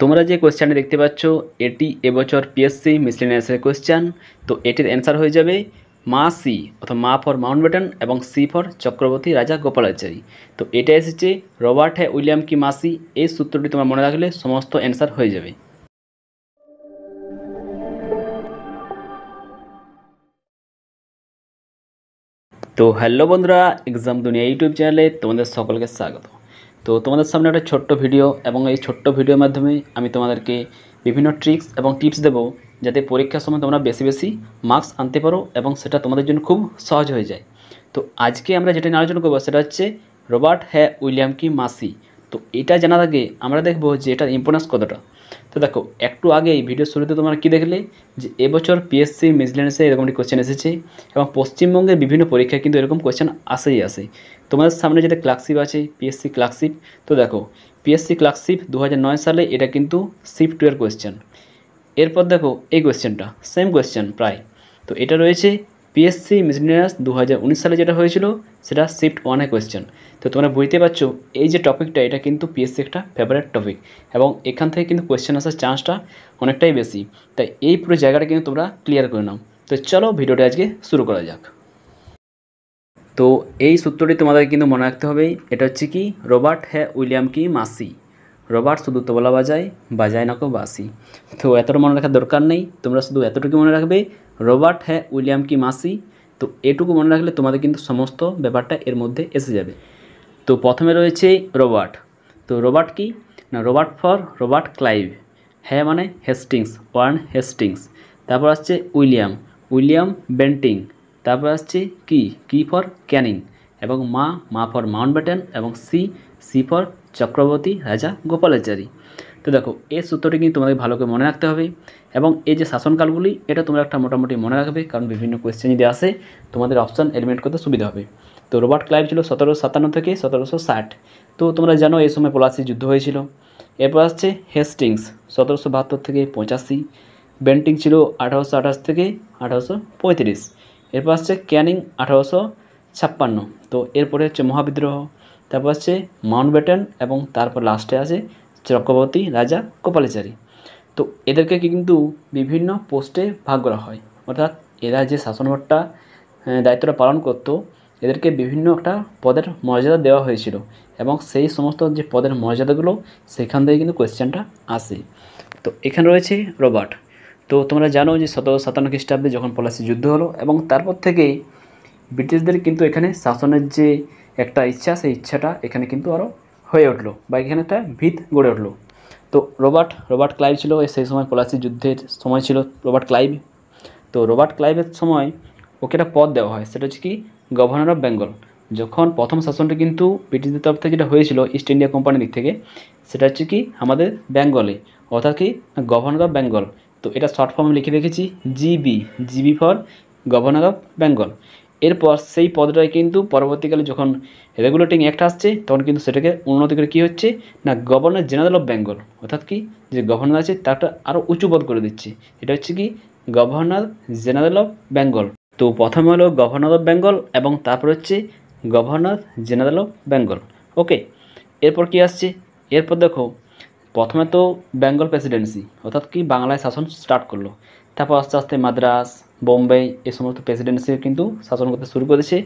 তোমরা যে কোয়েশ্চেনটি দেখতে পাচ্ছ এটি এবছর পিএসসি মিসলেনিয়াসের কোয়েশ্চেন। তো এটির অ্যান্সার হয়ে যাবে মা সি, অর্থাৎ মা ফর মাউন্টব্যাটেন এবং সি ফর চক্রবর্তী রাজা গোপালাচারী। তো এটা এসেছে রবার্ট হ্যাঁ উইলিয়াম কি মাসি। এই সূত্রটি তোমরা মনে রাখলে সমস্ত অ্যান্সার হয়ে যাবে। তো হ্যালো বন্ধুরা, এক্সাম দুনিয়া ইউটিউব চ্যানেলে তোমাদের সকলকে স্বাগত। তো তোমাদের সামনে একটা ছোট্ট ভিডিও, এবং এই ছোট্ট ভিডিওর মাধ্যমে আমি তোমাদেরকে বিভিন্ন ট্রিক্স এবং টিপস দেবো যাতে পরীক্ষার সময় তোমরা বেশি বেশি মার্কস আনতে পারো এবং সেটা তোমাদের জন্য খুব সহজ হয়ে যায়। তো আজকে আমরা যেটা নিয়ে আলোচনা করবো সেটা হচ্ছে রবার্ট হ্যাঁ উইলিয়াম কি মাসি। তো এটা জানার আগে আমরা দেখবো যে এটার ইম্পর্টেন্স কতটা। তো দেখো, একটু আগে এই ভিডিও শুরুতে তোমরা কী দেখলে যে এবছর পিএসসি মিসলেনিয়াসে এরকম একটি কোয়েশ্চেন এসেছে এবং পশ্চিমবঙ্গের বিভিন্ন পরীক্ষায় কিন্তু এরকম কোয়েশ্চেন আসে। তোমাদের সামনে যেটা ক্লার্কশিপ আছে পিএসসি ক্লার্কশিপ। তো দেখো, পিএসসি ক্লার্কশিপ 2009 সালে এটা কিন্তু শিফট 2 এর কোয়েশ্চেন। এরপর দেখো এই কোয়েশ্চেনটা সেম কোয়েশ্চেন প্রায়। তো এটা রয়েছে পিএসসি মিসলেনিয়াস 2019 সালে যেটা হয়েছিল সেটা শিফট 1 এর কোয়েশ্চেন। তো তোমরা বুঝতে পারছো এই যে টপিকটা এটা কিন্তু পিএসসি একটা ফেভারিট টপিক এবং এখান থেকে কিন্তু কোয়েশ্চেন আসার চান্সটা অনেকটাই বেশি। তাই এই পুরো জায়গাটা কিন্তু তোমরা ক্লিয়ার করে নাও। তো চলো ভিডিওটা আজকে শুরু করা যাক। তো এই সূত্রটি তোমাদের কিন্তু মনে রাখতে হবে, এটা হচ্ছে কি রবার্ট হ্যাঁ উইলিয়াম কি মাসি। রবার্ট শুধু তবলা বাজায়, বাজায় না কো বাসি। তো এতটা মনে রাখার দরকার নেই, তোমরা শুধু এতটুকু মনে রাখবে রবার্ট হ্যাঁ উইলিয়াম কি মাসি। তো এটুকু মনে রাখলে তোমাদের কিন্তু সমস্ত ব্যাপারটা এর মধ্যে এসে যাবে। তো প্রথমে রয়েছে রবার্ট। তো রবার্ট কি না, রবার্ট ফর রবার্ট ক্লাইভ। হ্যাঁ মানে হেস্টিংস, ওয়ার্ন হেস্টিংস। তারপর আসছে উইলিয়াম, উইলিয়াম বেন্টিং। তারপর আসছে কি ফর ক্যানিং। এবং মা ফর মাউন্টব্যাটেন এবং সি ফর চক্রবর্তী রাজা গোপালাচারী। তো দেখো এই সূত্রটি কিন্তু তোমাদের ভালো করে মনে রাখতে হবে এবং এই যে শাসনকালগুলি এটা তোমরা একটা মোটামুটি মনে রাখবে, কারণ বিভিন্ন কোয়েশ্চেন যদি আসে তোমাদের অপশান এলিমিনেট করতে সুবিধা হবে। তো রবার্ট ক্লাইভ ছিল 1757 থেকে 1760। তো তোমরা জানো এই সময় পলাশির যুদ্ধ হয়েছিল। এরপর আসছে হেস্টিংস 1772 থেকে 85। বেন্টিং ছিল 1828 থেকে 1835। এরপর আসছে ক্যানিং 1856। তো এরপরে হচ্ছে মহাবিদ্রোহ। তারপর আসছে মাউন্টব্যাটেন এবং তারপর লাস্টে আছে চক্রবর্তী রাজা গোপালাচারী। তো এদেরকে কিন্তু বিভিন্ন পোস্টে ভাগ করা হয়, অর্থাৎ এরা যে শাসনভারটা দায়িত্বটা পালন করত এদেরকে বিভিন্ন একটা পদের মর্যাদা দেওয়া হয়েছিল এবং সেই সমস্ত যে পদের মর্যাদাগুলো সেখান থেকে কিন্তু কোয়েশ্চেনটা আসে। তো এখানে রয়েছে রবার্ট। তো তোমরা জানো যে 1757 খ্রিস্টাব্দে যখন পলাশির যুদ্ধ হলো এবং তারপর থেকেই ব্রিটিশদের কিন্তু এখানে শাসনের যে একটা ইচ্ছা সেই ইচ্ছাটা এখানে কিন্তু আরও হয়ে উঠলো বা এখানে একটা ভিত গড়ে উঠলো। তো রবার্ট ক্লাইভ ছিল সেই সময় পলাশির যুদ্ধের সময় ছিল রবার্ট ক্লাইভ। তো রবার্ট ক্লাইভের সময় ওকে একটা পদ দেওয়া হয়, সেটা হচ্ছে কি গভর্নর অফ বেঙ্গল। যখন প্রথম শাসনটা কিন্তু ব্রিটিশদের তরফ থেকে যেটা হয়েছিল ইস্ট ইন্ডিয়া কোম্পানির দিক থেকে, সেটা হচ্ছে কি আমাদের বেঙ্গলে, অর্থাৎ কি গভর্নর অফ বেঙ্গল। তো এটা শর্ট ফর্মে লিখে রেখেছি GB for governor of Bengal. এরপর সেই পদটাই কিন্তু পরবর্তীকালে যখন রেগুলেটিং অ্যাক্ট আসছে তখন কিন্তু সেটাকে উন্নতি করে কী হচ্ছে না গভর্নর জেনারেল অফ বেঙ্গল, অর্থাৎ কি যে গভর্নর আছে তারটা আরও উঁচু পদ করে দিচ্ছে। এটা হচ্ছে কি গভর্নর জেনারেল অফ বেঙ্গল। তো প্রথমে হলো গভর্নর অফ বেঙ্গল এবং তারপর হচ্ছে গভর্নর জেনারেল অফ বেঙ্গল। ওকে, এরপর কি আসছে, এরপর দেখো প্রথমে তো বেঙ্গল প্রেসিডেন্সি, অর্থাৎ কি বাংলায় শাসন স্টার্ট করলো। তারপর আস্তে আস্তে মাদ্রাস, বোম্বে এই সমস্ত প্রেসিডেন্সি কিন্তু শাসন করতে শুরু করেছে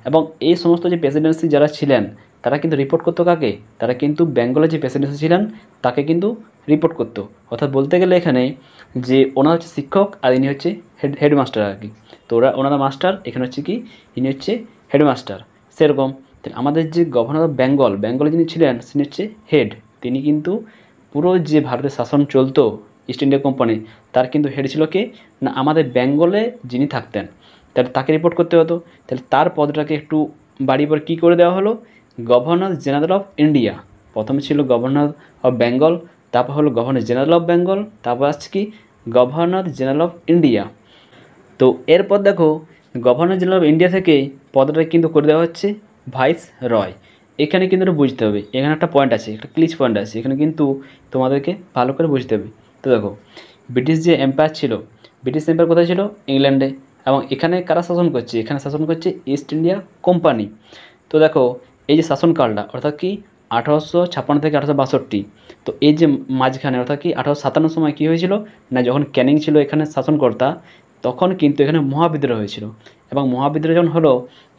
এবং এই সমস্ত যে প্রেসিডেন্সি যারা ছিলেন তারা কিন্তু রিপোর্ট করতো কাকে, তারা কিন্তু বেঙ্গলের যে প্রেসিডেন্সি ছিলেন তাকে কিন্তু রিপোর্ট করতো। অর্থাৎ বলতে গেলে এখানে যে ওনারা হচ্ছে শিক্ষক আর ইনি হচ্ছে হেডমাস্টার আর কি। তো ওনারা মাস্টার, এখানে হচ্ছে কি ইনি হচ্ছে হেডমাস্টার। সেরকম আমাদের যে গভর্নর অফ বেঙ্গলে যিনি ছিলেন তিনি হচ্ছে হেড। তিনি কিন্তু পুরো যে ভারতের শাসন চলতো ইস্ট ইন্ডিয়া কোম্পানি তার কিন্তু হেড ছিল কে না আমাদের বেঙ্গলে যিনি থাকতেন, তাহলে তাকে রিপোর্ট করতে হতো। তাহলে তার পদটাকে একটু বাড়ি পর কী করে দেওয়া হলো গভর্নর জেনারেল অফ ইন্ডিয়া। প্রথমে ছিল গভর্নর অফ বেঙ্গল, তারপর হলো গভর্নর জেনারেল অফ বেঙ্গল, তারপর আসছে কি গভর্নর জেনারেল অফ ইন্ডিয়া। তো এরপর দেখো গভর্নর জেনারেল অফ ইন্ডিয়া থেকে পদটা কিন্তু করে দেওয়া হচ্ছে ভাইস রয়। এখানে কিন্তু এটা বুঝতে হবে, এখানে একটা পয়েন্ট আছে, একটা ক্লিচ পয়েন্ট আছে, এখানে কিন্তু তোমাদেরকে ভালো করে বুঝতে হবে। তো দেখো ব্রিটিশ যে এম্পায়ার ছিল, ব্রিটিশ এম্পায়ার কোথায় ছিল ইংল্যান্ডে, এবং এখানে কারা শাসন করছে, এখানে শাসন করছে ইস্ট ইন্ডিয়া কোম্পানি। তো দেখো এই যে শাসনকালটা অর্থাৎ কি 1856 থেকে 1862। তো এই যে মাঝখানে অর্থাৎ কি 1857 সময় কী হয়েছিল না, যখন ক্যানিং ছিল এখানে শাসনকর্তা, তখন কিন্তু এখানে মহাবিদ্রোহ হয়েছিল। এবং মহাবিদ্রোহ যখন হলো,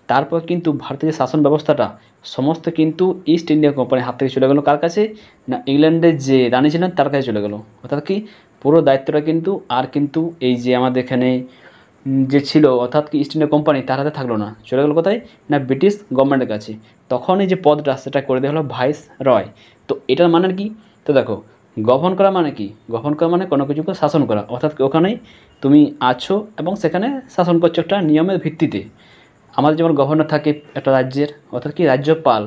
তারপর কিন্তু ভারতের যে শাসন ব্যবস্থাটা সমস্ত কিন্তু ইস্ট ইন্ডিয়া কোম্পানির হাত থেকে চলে গেলো কার কাছে না, ইংল্যান্ডের যে রানী ছিলেন তার কাছে চলে গেলো। অর্থাৎ কি পুরো দায়িত্বটা কিন্তু আর কিন্তু এই যে আমাদের এখানে যে ছিল অর্থাৎ কি ইস্ট ইন্ডিয়া কোম্পানি তার হাতে থাকলো না, চলে গেলো কোথায় না ব্রিটিশ গভর্নমেন্টের কাছে। তখন এই যে পদটা সেটা করে দেওয়া হলো ভাইস রয়। তো এটার মানে কি, তো দেখো গভর্ন করা মানে কি, গভর্ন করা মানে কোনো কিছুকে শাসন করা, অর্থাৎ ওখানেই তুমি আছো এবং সেখানে শাসন করছো একটা নিয়মের ভিত্তিতে। আমাদের যেমন গভর্নর থাকে একটা রাজ্যের, অর্থাৎ কি রাজ্যপাল।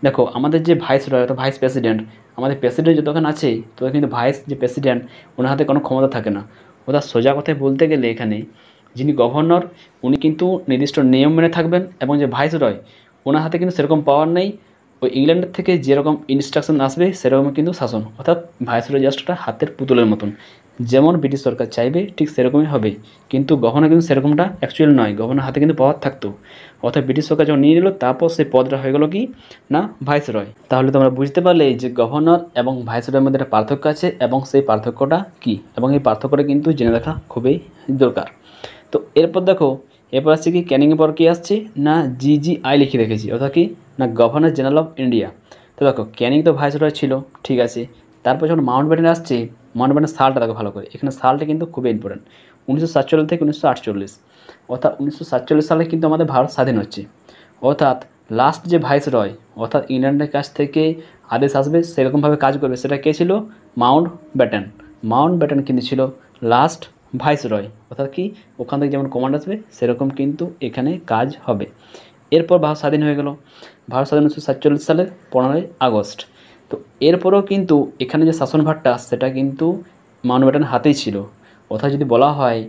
দেখো আমাদের যে ভাইস রয় অর্থাৎ ভাইস প্রেসিডেন্ট, আমাদের প্রেসিডেন্ট যতক্ষণ আছে তো কিন্তু ভাইস যে প্রেসিডেন্ট ওনার হাতে কোনো ক্ষমতা থাকে না। অর্থাৎ সোজা কথায় বলতে গেলে এখানে যিনি গভর্নর উনি কিন্তু নির্দিষ্ট নিয়ম মেনে থাকবেন, এবং যে ভাইস রয় ওনার হাতে কিন্তু সেরকম পাওয়ার নেই। ওই ইংল্যান্ডের থেকে যেরকম ইনস্ট্রাকশন আসবে সেরকম কিন্তু শাসন, অর্থাৎ ভাইস রয় জাস্ট একটা হাতের পুতুলের মতন, যেমন ব্রিটিশ সরকার চাইবে ঠিক সেরকমই হবে। কিন্তু গভর্নর কিন্তু সেরকমটা অ্যাকচুয়াল নয়, গভর্নর হাতে কিন্তু পাওয়ার থাকতো। অর্থাৎ ব্রিটিশ সরকার যখন নিয়ে নিল তারপর সেই পদটা হয়ে গেল কি না ভাইস রয়। তাহলে তোমরা বুঝতে পারলে যে গভর্নর এবং ভাইস রয়ের মধ্যে একটা পার্থক্য আছে, এবং সেই পার্থক্যটা কি, এবং এই পার্থক্যটা কিন্তু জেনে রাখা খুবই দরকার। তো এরপর দেখো, এরপর আসছে কি ক্যানিংয়ের পর কী আসছে না GGI লিখে রেখেছি, অর্থাৎ কি না গভর্নর জেনারেল অফ ইন্ডিয়া। তো দেখো ক্যানিং তো ভাইস রয় ছিল, ঠিক আছে। তারপর যখন মাউন্ট ব্যাটেন আসছে, মাউন্ট ব্যাটেনের সালটা দেখো ভালো করে, এখানে সালটা কিন্তু খুবই ইম্পর্টেন্ট, 1947 থেকে 1948। অর্থাৎ 1947 সালে কিন্তু আমাদের ভারত স্বাধীন হচ্ছে। অর্থাৎ লাস্ট যে ভাইস রয় অর্থাৎ ইংল্যান্ডের কাছ থেকে আদেশ আসবে সেরকমভাবে কাজ করবে, সেটা কে ছিল মাউন্ট ব্যাটেন। মাউন্ট ব্যাটেন কিন্তু ছিল লাস্ট ভাইস রয়, অর্থাৎ কি ওখান থেকে যেমন কমান্ড আসবে সেরকম কিন্তু এখানে কাজ হবে। এরপর ভারত স্বাধীন হয়ে গেল, ভারত স্বাধীন 1947 সালের 15ই আগস্ট। তো এরপরেও কিন্তু এখানে যে শাসনভারটা সেটা কিন্তু মাউন্ট ব্যাটেন হাতেই ছিল। অর্থাৎ যদি বলা হয়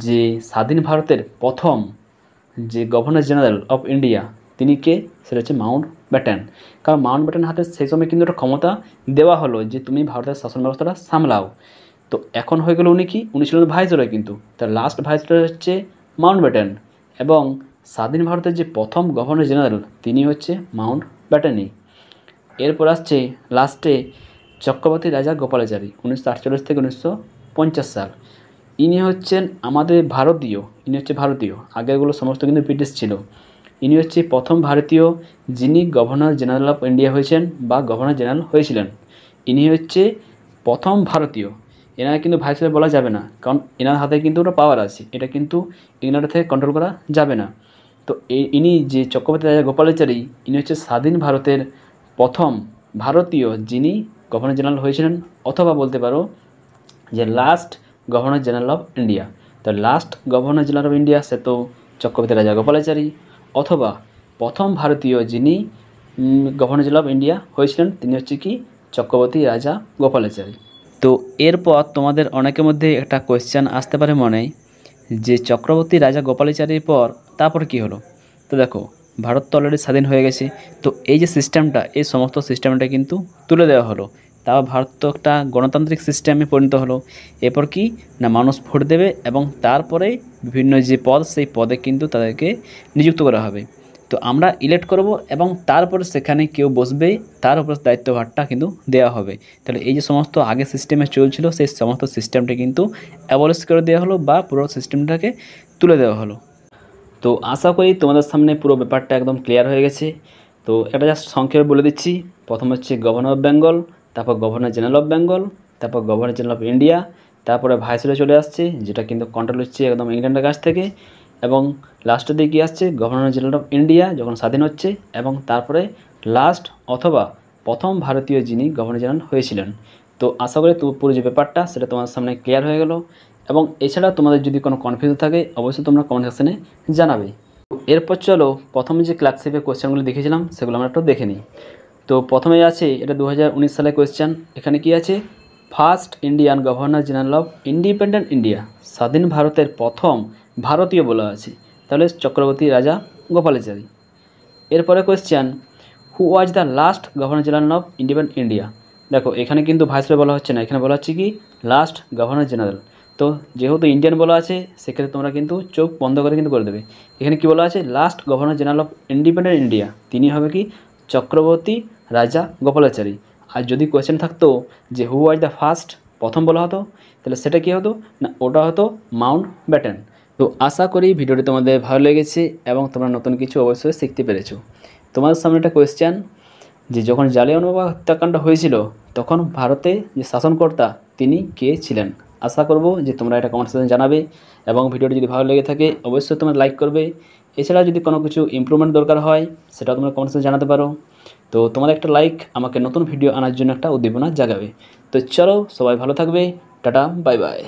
যে স্বাধীন ভারতের প্রথম যে গভর্নর জেনারেল অফ ইন্ডিয়া তিনি কে, সেটা হচ্ছে মাউন্ট ব্যাটেন। কারণ মাউন্ট ব্যাটেন হাতে সেই সময় কিন্তু একটা ক্ষমতা দেওয়া হলো যে তুমি ভারতের শাসন ব্যবস্থাটা সামলাও। তো এখন হয়ে গেল উনি কি, উনি ছিলেন ভাইসরয়, কিন্তু তার লাস্ট ভাইসরয় হচ্ছে মাউন্ট ব্যাটেন, এবং স্বাধীন ভারতের যে প্রথম গভর্নর জেনারেল তিনি হচ্ছে মাউন্ট ব্যাটেনই। এরপর আসছে লাস্টে চক্রবর্তী রাজা গোপালাচারী, 1948 থেকে 1950 সাল। ইনি হচ্ছেন আমাদের ভারতীয়, ইনি হচ্ছে ভারতীয়, আগেরগুলো সমস্ত কিন্তু ব্রিটিশ ছিল। ইনি হচ্ছে প্রথম ভারতীয় যিনি গভর্নর জেনারেল অফ ইন্ডিয়া হয়েছেন বা গভর্নর জেনারেল হয়েছিলেন। ইনি হচ্ছে প্রথম ভারতীয়। এনারা কিন্তু ভাইসরয় বলা যাবে না, কারণ এনার হাতে কিন্তু ওটা পাওয়ার আছে, এটা কিন্তু ইংল্যান্ড থেকে কন্ট্রোল করা যাবে না। তো ইনি যে চক্রবর্তী রাজা গোপালাচারী ইনি হচ্ছে স্বাধীন ভারতের প্রথম ভারতীয় যিনি গভর্নর জেনারেল হয়েছিলেন, অথবা বলতে পারো যে last governor general of India. তো last governor general of India সে তো চক্রবর্তী রাজা গোপালাচারী, অথবা প্রথম ভারতীয় যিনি গভর্নর জেনারেল অফ ইন্ডিয়া হয়েছিলেন তিনি হচ্ছে কি চক্রবর্তী রাজা গোপালাচারী। তো এরপর তোমাদের অনেকের মধ্যে একটা কোয়েশ্চেন আসতে পারে মনে, যে চক্রবর্তী রাজা গোপালাচারীর পর তারপর কি হলো। তো দেখো ভারত তো অলরেডি স্বাধীন হয়ে গেছে, তো এই যে সিস্টেমটা এই সমস্ত সিস্টেমটা কিন্তু তুলে দেওয়া হলো। তাও ভারত তো একটা গণতান্ত্রিক সিস্টেমে পরিণত হলো। এরপর কি না মানুষ ভোট দেবে এবং তারপরে বিভিন্ন যে পদ সেই পদে কিন্তু তাদেরকে নিযুক্ত করা হবে। তো আমরা ইলেক্ট করব এবং তারপরে সেখানে কেউ বসবে, তার উপর দায়িত্বভারটা কিন্তু দেওয়া হবে। তাহলে এই যে সমস্ত আগে সিস্টেমে চলছিল সেই সমস্ত সিস্টেমটা কিন্তু অ্যাবলিশ করে দেওয়া হলো বা পুরো সিস্টেমটাকে তুলে দেওয়া হলো। তো আশা করি তোমাদের সামনে পুরো ব্যাপারটা একদম ক্লিয়ার হয়ে গেছে। তো এটা জাস্ট সংক্ষেপে বলে দিচ্ছি, প্রথম হচ্ছে গভর্নর অফ বেঙ্গল, তারপর গভর্নর জেনারেল অফ বেঙ্গল, তারপর গভর্নর জেনারেল অফ ইন্ডিয়া, তারপরে ভাইসরয় চলে আসছে যেটা কিন্তু কন্ট্রোল হচ্ছে একদম ইংল্যান্ডের কাছ থেকে, এবং লাস্টের দিকে কী আসছে গভর্নর জেনারেল অফ ইন্ডিয়া যখন স্বাধীন হচ্ছে, এবং তারপরে লাস্ট অথবা প্রথম ভারতীয় যিনি গভর্নর জেনারেল হয়েছিলেন। তো আশা করি পুরো যে ব্যাপারটা সেটা তোমার সামনে ক্লিয়ার হয়ে গেল, এবং এছাড়া তোমাদের যদি কোনো কনফিউশন থাকে অবশ্যই তোমরা কমেন্ট সেকশনে জানাবে। এরপর চলো প্রথমে যে ক্লার্কশিপের কোয়েশ্চেনগুলো দেখেছিলাম সেগুলো আমরা একটু দেখে নিই। তো প্রথমে আছে এটা 2019 সালের কোয়েশ্চেন। এখানে কি আছে, first Indian governor general of independent India, স্বাধীন ভারতের প্রথম ভারতীয় বলা আছে, তাহলে চক্রবর্তী রাজা গোপালাচারী। এরপরে question, who was the last governor general of independent India. দেখো এখানে কিন্তু ভাইসরয় বলা হচ্ছে না, এখানে বলা হচ্ছে কি লাস্ট গভর্নর জেনারেল। তো যেহেতু ইন্ডিয়ান বলা আছে সেক্ষেত্রে তোমরা কিন্তু চোখ বন্ধ করে কিন্তু করে দেবে। এখানে কি বলা আছে, last governor general of independent India তিনি হবে কি চক্রবর্তী রাজা গোপালাচারী। আর যদি কোয়েশ্চেন থাকতো যে হু ওয়াজ দ্য ফার্স্ট, প্রথম বলা হতো, তাহলে সেটা কী হতো না, ওটা হতো মাউন্ট ব্যাটেন। তো আশা করি ভিডিওটি তোমাদের ভালো লেগেছে এবং তোমরা নতুন কিছু অবশ্যই শিখতে পেরেছো। তোমাদের সামনে একটা কোয়েশ্চেন, যে যখন জালিয়ানওয়ালা হত্যাকাণ্ড হয়েছিল তখন ভারতে যে শাসনকর্তা তিনি কে ছিলেন? আশা করব যে তোমরা এটা কমেন্ট সেকশনে জানাবে এবং ভিডিওটি যদি ভালো লেগে থাকে অবশ্যই তোমরা লাইক করবে। এছাড়া যদি কোনো কিছু ইমপ্রুভমেন্ট দরকার হয় সেটাও তোমরা কমেন্ট সেকশনে জানাতে পারো। তো তোমাদের একটা লাইক আমাকে নতুন ভিডিও আনার জন্য একটা উদ্দীপনা জাগাবে। তো চলো, সবাই ভালো থাকবে। Tata, bye bye.